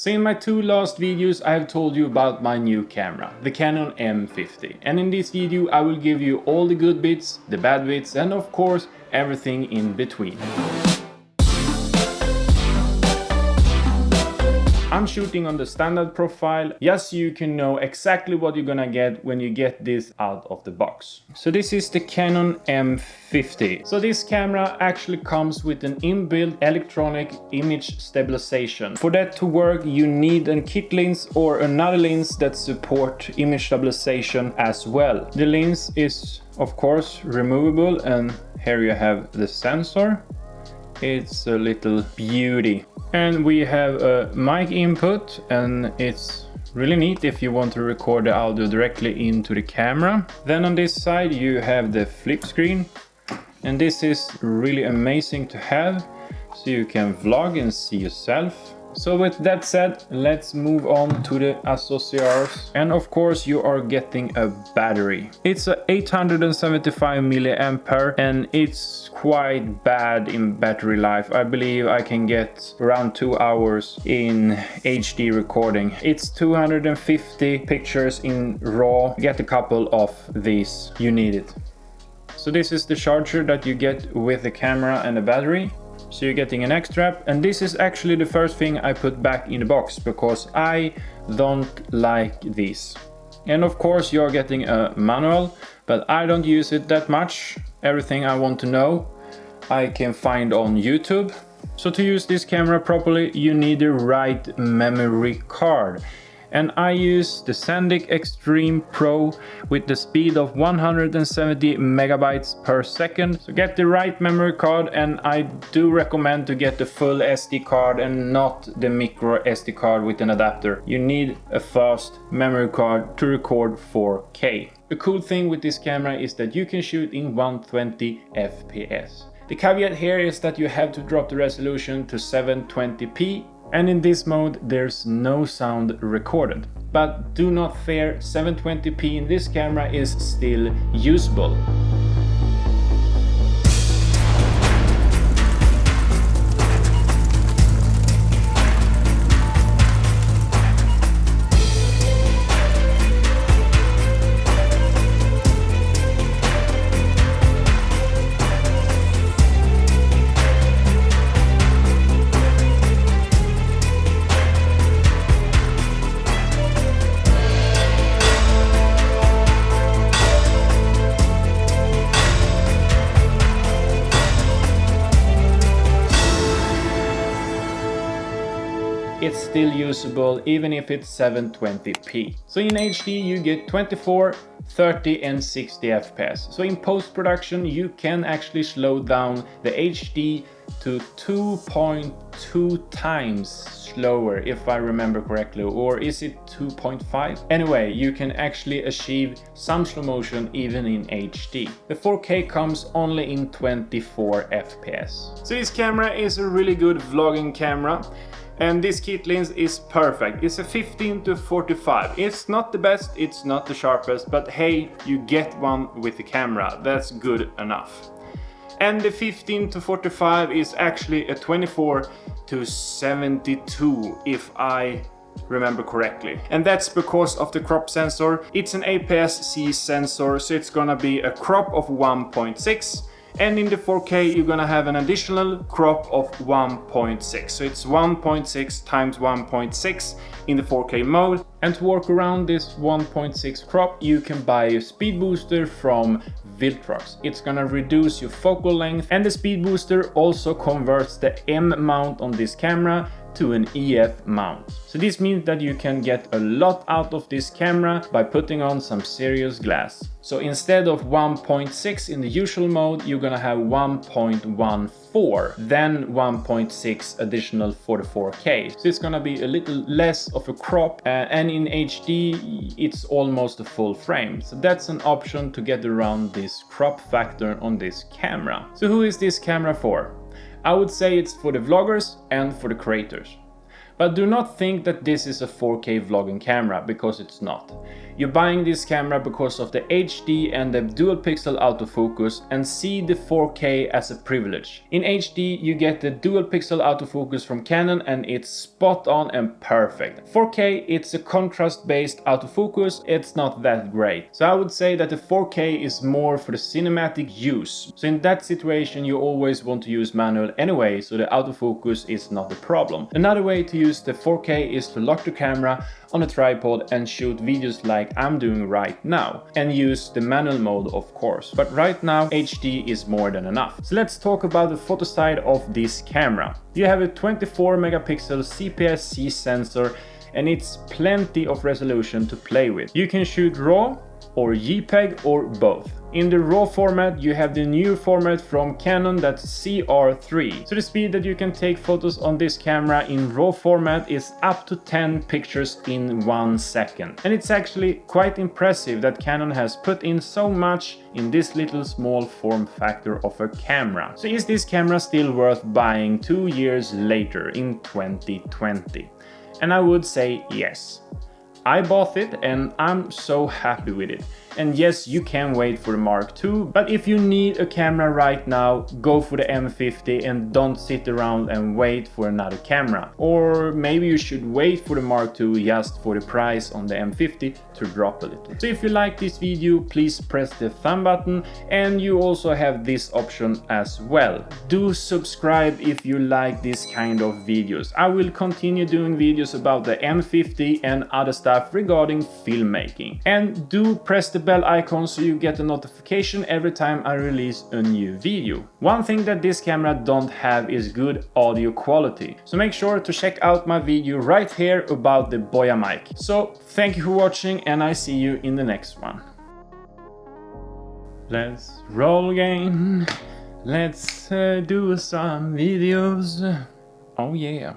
So in my two last videos I have told you about my new camera, the Canon M50. And in this video I will give you all the good bits, the bad bits, and of course everything in between. I'm shooting on the standard profile, just so you can know exactly what you're gonna get when you get this out of the box. So this is the Canon M50. So this camera actually comes with an inbuilt electronic image stabilization. For that to work, you need a kit lens or another lens that support image stabilization as well. The lens is of course removable, and here you have the sensor. It's a little beauty. And we have a mic input, and it's really neat if you want to record the audio directly into the camera. Then on this side you have the flip screen, and this is really amazing to have, so you can vlog and see yourself. So with that said, let's move on to the Assessors. And of course you are getting a battery. It's a 875 milliampere, and it's quite bad in battery life. I believe I can get around 2 hours in HD recording. It's 250 pictures in RAW. Get a couple of these, you need it. So this is the charger that you get with the camera and the battery. So you're getting an X-strap, and this is actually the first thing I put back in the box because I don't like these. And of course you're getting a manual, but I don't use it that much. Everything I want to know I can find on YouTube. So to use this camera properly you need the right memory card. And I use the SanDisk Extreme Pro with the speed of 170 megabytes per second. So get the right memory card, and I do recommend to get the full SD card and not the micro SD card with an adapter. You need a fast memory card to record 4K. The cool thing with this camera is that you can shoot in 120 FPS. The caveat here is that you have to drop the resolution to 720p. And in this mode there's no sound recorded. But do not fear, 720p in this camera is still usable. It's still usable even if it's 720p. So in HD you get 24, 30 and 60 FPS. So in post-production you can actually slow down the HD to 2.2 times slower, if I remember correctly, or is it 2.5? Anyway, you can actually achieve some slow motion even in HD. The 4K comes only in 24 FPS. So this camera is a really good vlogging camera. And this kit lens is perfect. It's a 15 to 45. It's not the best, it's not the sharpest, but hey, you get one with the camera. That's good enough. And the 15 to 45 is actually a 24 to 72 if I remember correctly. And that's because of the crop sensor. It's an APS-C sensor, so it's gonna be a crop of 1.6. And in the 4K you're gonna have an additional crop of 1.6. So it's 1.6 times 1.6 in the 4K mode. And to work around this 1.6 crop you can buy a speed booster from Viltrox. It's gonna reduce your focal length, and the speed booster also converts the M mount on this camera to an EF mount. So this means that you can get a lot out of this camera by putting on some serious glass. So instead of 1.6 in the usual mode, you're gonna have 1.14, then 1.6 additional for the 4K. So it's gonna be a little less of a crop, and in HD it's almost a full frame. So that's an option to get around this crop factor on this camera. So who is this camera for? I would say it's for the vloggers and for the creators. But do not think that this is a 4K vlogging camera, because it's not. You're buying this camera because of the HD and the dual pixel autofocus, and see the 4K as a privilege. In HD you get the dual pixel autofocus from Canon and it's spot on and perfect. 4K, it's a contrast based autofocus, it's not that great. So I would say that the 4K is more for the cinematic use. So in that situation you always want to use manual anyway, so the autofocus is not the problem. Another way to use the 4K is to lock the camera on a tripod and shoot videos like I'm doing right now, and use the manual mode of course. But right now HD is more than enough. So let's talk about the photo side of this camera. You have a 24 megapixel APS-C sensor and it's plenty of resolution to play with. You can shoot RAW or JPEG or both. In the RAW format you have the new format from Canon, that's CR3. So the speed that you can take photos on this camera in RAW format is up to 10 pictures in 1 second. And it's actually quite impressive that Canon has put in so much in this little small form factor of a camera. So is this camera still worth buying 2 years later in 2020? And I would say yes. I bought it and I'm so happy with it. And yes, you can wait for the Mark II, but if you need a camera right now, go for the M50 and don't sit around and wait for another camera. Or maybe you should wait for the Mark II just for the price on the M50 to drop a little. So if you like this video, please press the thumb button, and you also have this option as well. Do subscribe if you like this kind of videos. I will continue doing videos about the M50 and other stuff regarding filmmaking. And do press the bell icon so you get a notification every time I release a new video. One thing that this camera don't have is good audio quality, so make sure to check out my video right here about the Boya mic. So thank you for watching and I see you in the next one. Let's roll again. Let's do some videos. Oh yeah.